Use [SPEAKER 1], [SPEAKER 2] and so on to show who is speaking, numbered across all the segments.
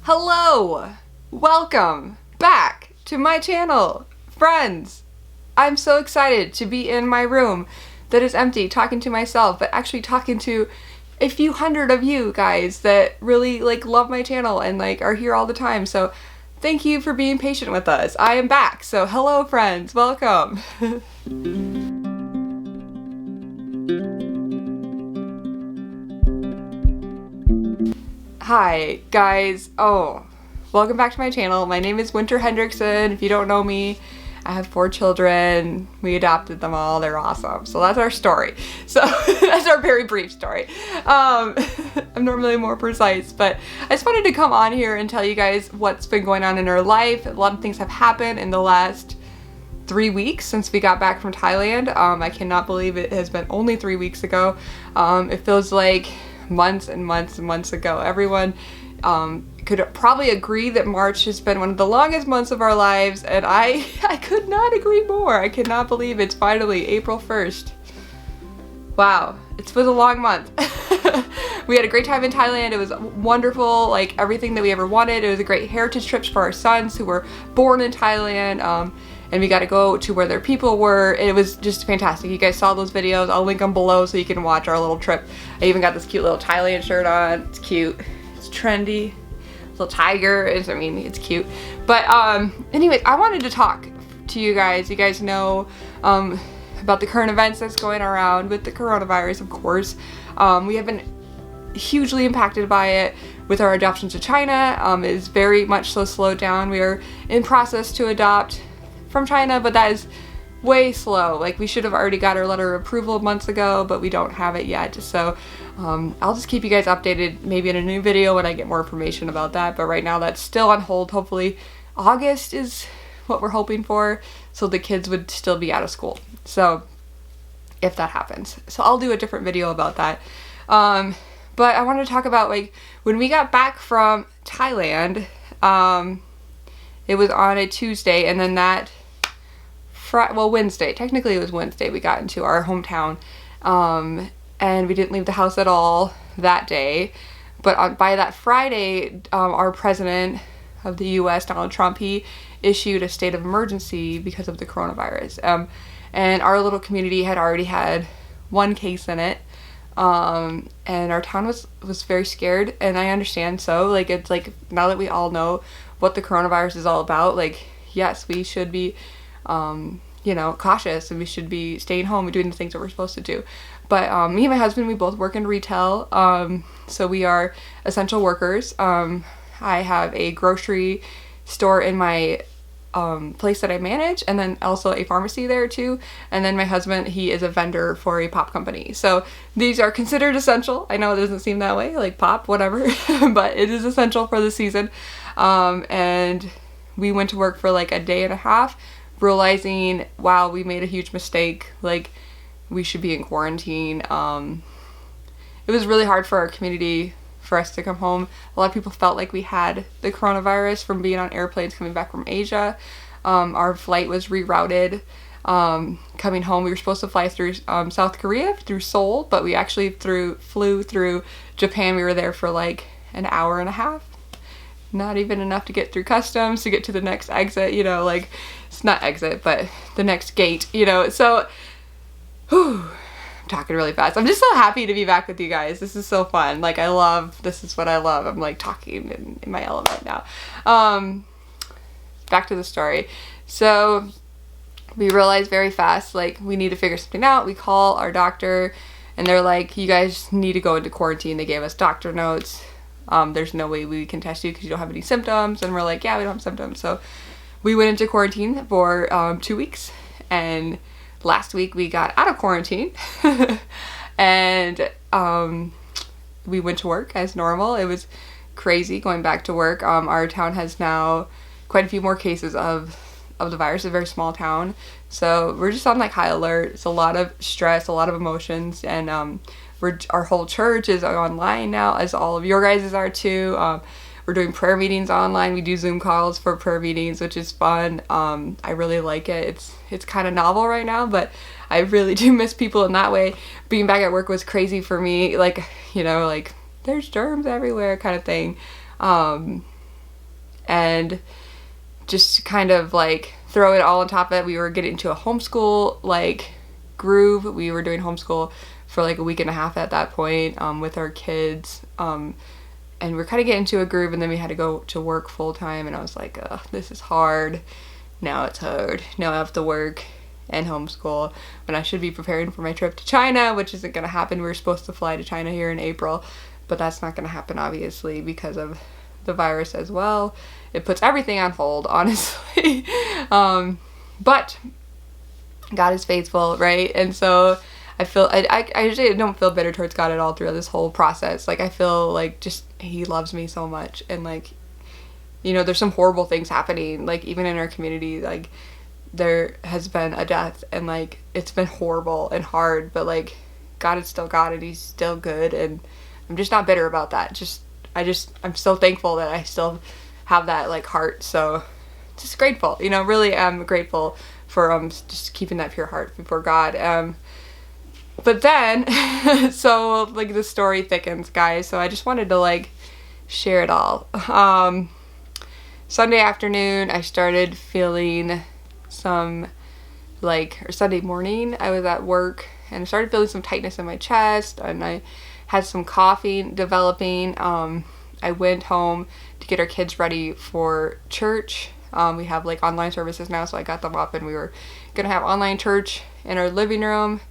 [SPEAKER 1] Hello! Welcome back to my channel, friends! I'm so excited to be in my room that is empty, talking to myself, but actually talking to a few hundred of you guys that really love my channel and are here all the time. So thank you for being patient with us. I am back. So hello friends, welcome. Hi guys. Welcome back to my channel. My name is Winter Hendrickson. If you don't know me, I have 4 children. We adopted them all. They're awesome. So that's our story. So that's our very brief story. I'm normally more precise, but I just wanted to come on here and tell you guys what's been going on in our life. A lot of things have happened in the last 3 weeks since we got back from Thailand. I cannot believe it has been only 3 weeks ago. It feels like months and months and months ago. Everyone could probably agree that March has been one of the longest months of our lives, and I could not agree more. I cannot believe it's finally April 1st. Wow, it was a long month. We had a great time in Thailand. It was wonderful, everything that we ever wanted. It was a great heritage trip for our sons who were born in Thailand, and we got to go to where their people were. It was just fantastic. You guys saw those videos. I'll link them below so you can watch our little trip. I even got this cute little Thailand shirt on. It's cute. It's trendy. Little tiger. It's cute. But anyways, I wanted to talk to you guys. You guys know about the current events that's going around with the coronavirus, of course. We have been hugely impacted by it with our adoption to China. It is very much so slowed down. We are in process to adopt from China, but that is way slow. We should have already got our letter of approval months ago, but we don't have it yet. So I'll just keep you guys updated maybe in a new video when I get more information about that. But right now that's still on hold. Hopefully August is what we're hoping for, so the kids would still be out of school. So if that happens. So I'll do a different video about that. But I wanted to talk about when we got back from Thailand, it was on a Tuesday, and then that Wednesday. Technically it was Wednesday we got into our hometown, and we didn't leave the house at all that day. But by that Friday, our president of the U.S., Donald Trump, he issued a state of emergency because of the coronavirus. And our little community had already had 1 case in it, and our town was very scared, and I understand. So it's now that we all know what the coronavirus is all about, yes, we should be cautious, and we should be staying home and doing the things that we're supposed to do. But me and my husband, we both work in retail, so we are essential workers. I have a grocery store in my place that I manage, and then also a pharmacy there too. And then my husband, he is a vendor for a pop company. So these are considered essential. I know it doesn't seem that way, pop, whatever, but it is essential for the season. And we went to work for a day and a half, realizing, wow, we made a huge mistake. We should be in quarantine. It was really hard for our community for us to come home. A lot of people felt like we had the coronavirus from being on airplanes coming back from Asia. Our flight was rerouted. Coming home, we were supposed to fly through South Korea, through Seoul, but we actually flew through Japan. We were there for an hour and a half. Not even enough to get through customs to get to the next exit, it's not exit, but the next gate, so whew, I'm talking really fast. I'm just so happy to be back with you guys. This is so fun. This is what I love. I'm talking in my element now. Back to the story. So we realized very fast, we need to figure something out. We call our doctor, and they're like, you guys need to go into quarantine. They gave us doctor notes. There's no way we can test you because you don't have any symptoms. And we're like, yeah, we don't have symptoms. So we went into quarantine for 2 weeks, and last week we got out of quarantine and we went to work as normal. It was crazy going back to work. Our town has now quite a few more cases of the virus. It's a very small town, so we're just on high alert. It's a lot of stress, a lot of emotions, and our whole church is online now, as all of your guys are too. We're doing prayer meetings online. We do Zoom calls for prayer meetings, which is fun. I really like it. It's kind of novel right now, but I really do miss people in that way. Being back at work was crazy for me. There's germs everywhere kind of thing. and just kind of like throw it all on top of it. We were getting into a homeschool like groove. We were doing homeschool for like a week and a half at that point with our kids. And we're kind of getting into a groove, and then we had to go to work full time, and I was like, ugh, this is hard. Now it's hard. Now I have to work and homeschool when I should be preparing for my trip to China, which isn't going to happen. We were supposed to fly to China here in April, but that's not going to happen, obviously, because of the virus as well. It puts everything on hold, honestly. But God is faithful, right? And so I feel, I usually don't feel bitter towards God at all throughout this whole process. Like, I feel like just he loves me so much, and like, you know, there's some horrible things happening, like even in our community, like there has been a death, and like it's been horrible and hard, but like God is still God, and he's still good, and I'm just not bitter about that. I'm so thankful that I still have that like heart. So just grateful, you know, really am grateful for just keeping that pure heart before God. But then so like the story thickens, guys, so I just wanted to like share it all. Sunday afternoon I started feeling some or Sunday morning I was at work, and I started feeling some tightness in my chest, and I had some coughing developing. I went home to get our kids ready for church. We have like online services now, so I got them up, and we were gonna have online church in our living room,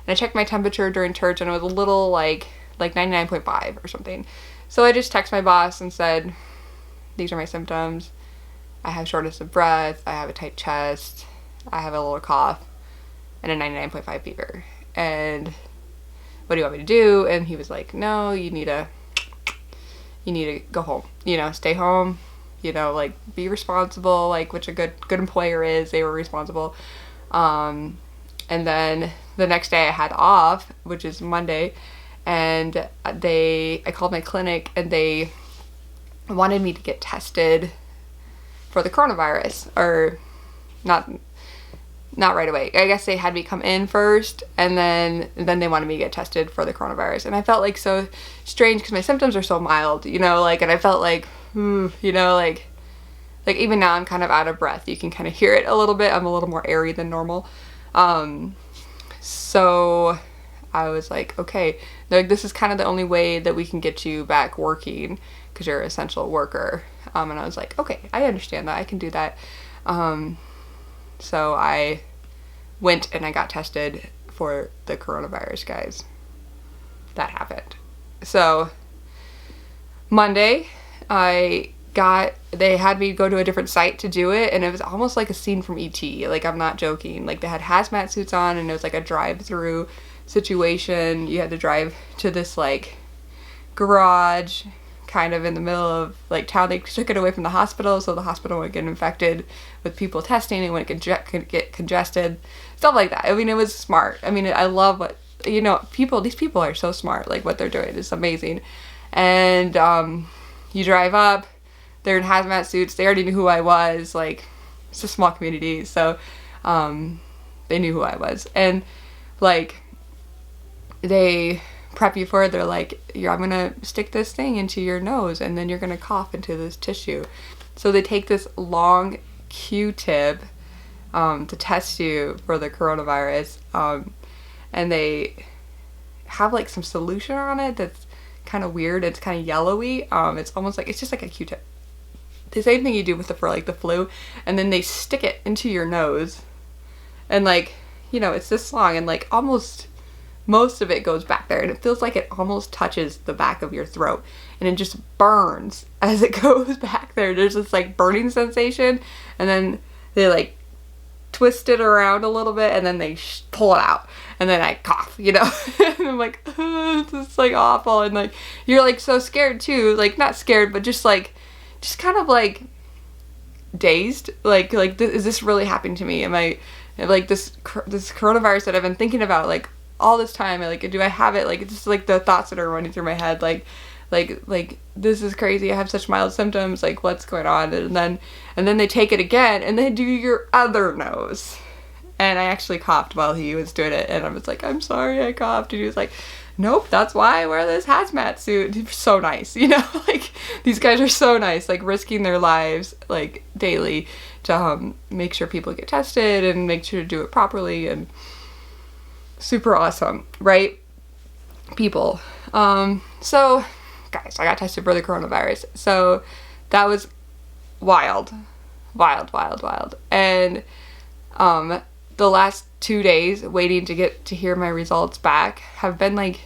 [SPEAKER 1] and I checked my temperature during church, and it was a little like 99.5 or something. So I just texted my boss and said, these are my symptoms. I have shortness of breath, I have a tight chest, I have a little cough, and a 99.5 fever. And what do you want me to do? And he was like, no, you need to go home, you know, stay home, you know, like be responsible, like which a good employer is. They were responsible. And then the next day I had off, which is Monday, and I called my clinic, and they wanted me to get tested for the coronavirus, or not right away. I guess they had me come in first, and then they wanted me to get tested for the coronavirus. And I felt like so strange because my symptoms are so mild, you know, like, and I felt like, you know, like even now I'm kind of out of breath. You can kind of hear it a little bit. I'm a little more airy than normal. So I was like, okay, like this is kind of the only way that we can get you back working because you're an essential worker. And I was like, okay, I understand that. I can do that. So I went and I got tested for the coronavirus, guys. That happened. So Monday, they had me go to a different site to do it, and it was almost like a scene from E.T. Like, I'm not joking. Like, they had hazmat suits on, and it was like a drive-through situation. You had to drive to this, like, garage kind of in the middle of, like, town. They took it away from the hospital, so the hospital wouldn't get infected with people testing. It wouldn't get congested. Stuff like that. I mean, it was smart. I mean, I love what, you know, these people are so smart. Like, what they're doing is amazing. And, you drive up, they're in hazmat suits, they already knew who I was, like, it's a small community, so, they knew who I was, and, like, they prep you for it. They're like, I'm gonna stick this thing into your nose, and then you're gonna cough into this tissue. So they take this long Q-tip, to test you for the coronavirus, and they have, like, some solution on it that's kind of weird. It's kind of yellowy. It's almost like, it's just like a Q-tip. The same thing you do for like the flu, and then they stick it into your nose, and like, you know, it's this long, and like almost most of it goes back there, and it feels like it almost touches the back of your throat, and it just burns as it goes back there. There's this like burning sensation, and then they like twist it around a little bit, and then they pull it out, and then I cough, you know. And I'm like, this is like awful, and like you're like so scared too, like not scared, but just kind of like dazed, like is this really happening to me? Am I like this coronavirus that I've been thinking about like all this time? Like, do I have it? Like, it's just like the thoughts that are running through my head, like this is crazy. I have such mild symptoms. Like, what's going on? And then they take it again, and they do your other nose. And I actually coughed while he was doing it, and I was like, I'm sorry, I coughed. And he was like, nope, that's why I wear this hazmat suit. They're so nice, you know, like these guys are so nice, like risking their lives like daily to make sure people get tested and make sure to do it properly, and super awesome, right? People. So guys, I got tested for the coronavirus. So that was wild. And the last 2 days waiting to get to hear my results back have been like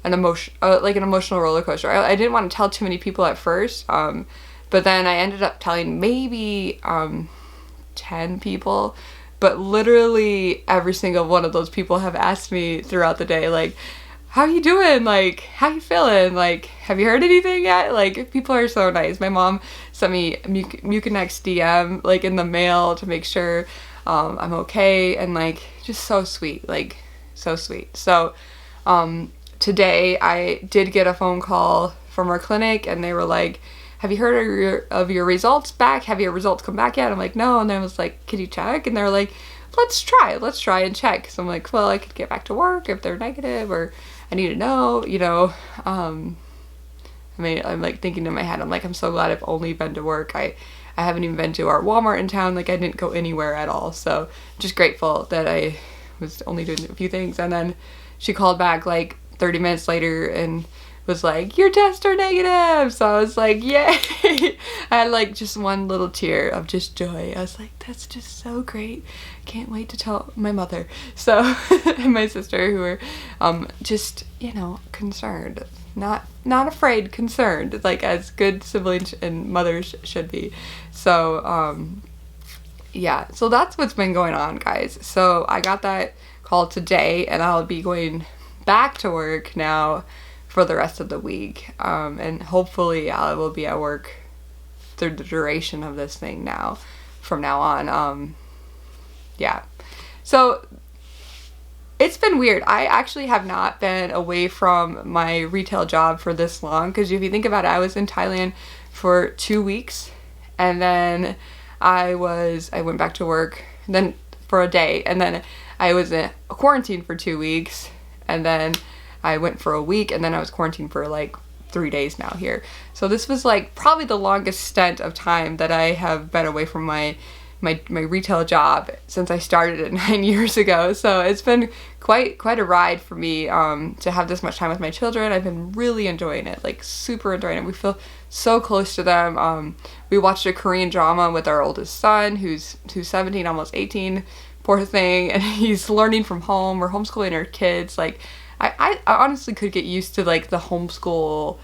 [SPEAKER 1] an emotional roller coaster. I didn't want to tell too many people at first, but then I ended up telling maybe 10 people, but literally every single one of those people have asked me throughout the day, like, how you doing? Like, how you feeling? Like, have you heard anything yet? Like, people are so nice. My mom sent me Mucinex DM, like, in the mail to make sure I'm okay, and, like, just so sweet. Like, so sweet. So, today I did get a phone call from our clinic, and they were like, have you heard of your results back? Have your results come back yet? I'm like, no. And I was like, can you check? And they were like, let's try and check. So I'm like, well, I could get back to work if they're negative, or I need to know, you know. I mean, I'm like thinking in my head, I'm like, I'm so glad I've only been to work. I haven't even been to our Walmart in town. Like, I didn't go anywhere at all. So just grateful that I was only doing a few things. And then she called back like 30 minutes later and was like, your tests are negative. So I was like, yay. I had like just one little tear of just joy. I was like, that's just so great. Can't wait to tell my mother. So, and my sister, who were just, you know, concerned. Not afraid, concerned, like as good siblings and mothers should be. So, yeah, so that's what's been going on, guys. So I got that call today, and I'll be going back to work now for the rest of the week, and hopefully I will be at work through the duration of this thing now, from now on. Yeah, so it's been weird. I actually have not been away from my retail job for this long, because if you think about it, I was in Thailand for 2 weeks, and then I went back to work then for a day, and then I was in quarantine for 2 weeks, and then I went for a week, and then I was quarantined for like 3 days now here. So this was like probably the longest stint of time that I have been away from my retail job since I started it 9 years ago. So it's been quite a ride for me to have this much time with my children. I've been really enjoying it, like super enjoying it. We feel so close to them. We watched a Korean drama with our oldest son, who's 17, almost 18, poor thing, and he's learning from home. We're homeschooling our kids. Like, I honestly could get used to like the homeschool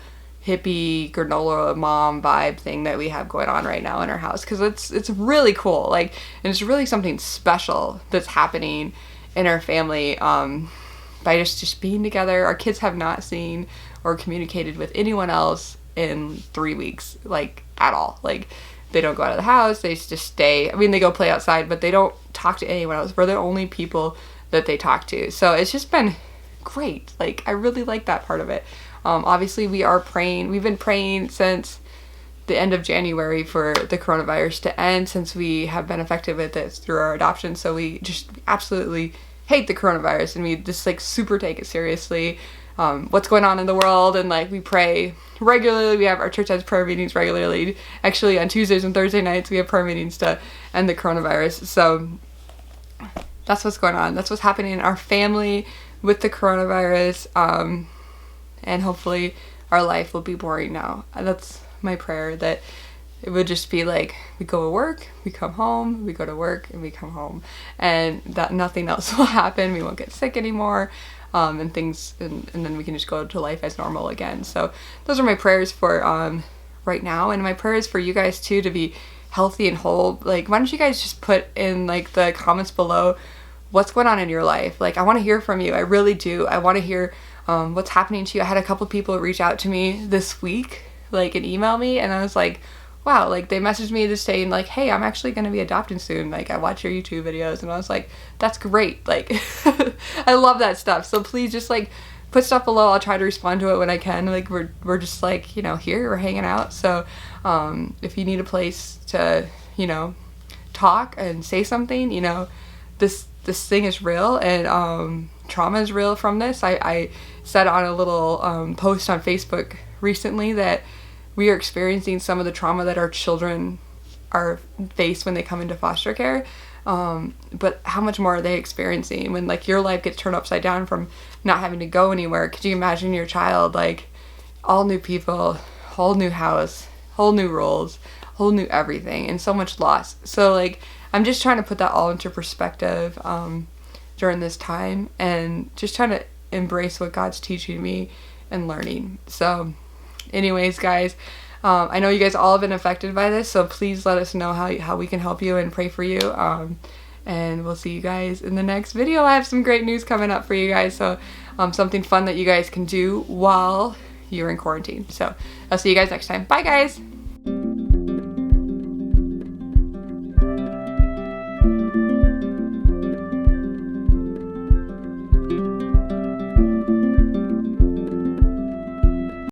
[SPEAKER 1] hippie granola mom vibe thing that we have going on right now in our house, because it's really cool, like, and it's really something special that's happening in our family by just being together. Our kids have not seen or communicated with anyone else in 3 weeks, like, at all. Like, they don't go out of the house, they just stay. I mean, they go play outside, but they don't talk to anyone else. We're the only people that they talk to. So it's just been great. Like, I really like that part of it. Obviously we are praying. We've been praying since the end of January for the coronavirus to end, since we have been affected with this through our adoption. So we just absolutely hate the coronavirus, and we just like super take it seriously, what's going on in the world, and like we pray regularly. Our church has prayer meetings regularly. Actually, on Tuesdays and Thursday nights we have prayer meetings to end the coronavirus. So that's what's going on. That's what's happening in our family with the coronavirus, and hopefully our life will be boring now. That's my prayer, that it would just be like, we go to work, we come home, we go to work, and we come home, and that nothing else will happen. We won't get sick anymore, and things, and then we can just go to life as normal again. So those are my prayers for right now, and my prayers for you guys too, to be healthy and whole. Like, why don't you guys just put in like the comments below what's going on in your life? Like, I want to hear from you. I really do. I want to hear what's happening to you. I had a couple people reach out to me this week, like, and email me, and I was like, wow, like, they messaged me just saying like, hey, I'm actually going to be adopting soon. Like, I watch your YouTube videos, and I was like, that's great. Like, I love that stuff. So please just like put stuff below. I'll try to respond to it when I can. Like, we're just like, you know, here, we're hanging out. So if you need a place to, you know, talk and say something, you know, this thing is real, and trauma is real from this. I said on a little post on Facebook recently that we are experiencing some of the trauma that our children are faced when they come into foster care. But how much more are they experiencing when like your life gets turned upside down from not having to go anywhere? Could you imagine your child, like, all new people, whole new house, whole new rules, whole new everything, and so much loss. So like, I'm just trying to put that all into perspective during this time, and just trying to embrace what God's teaching me and learning. So anyways, guys, I know you guys all have been affected by this, so please let us know how we can help you and pray for you. And we'll see you guys in the next video. I have some great news coming up for you guys, so something fun that you guys can do while you're in quarantine. So I'll see you guys next time. Bye, guys.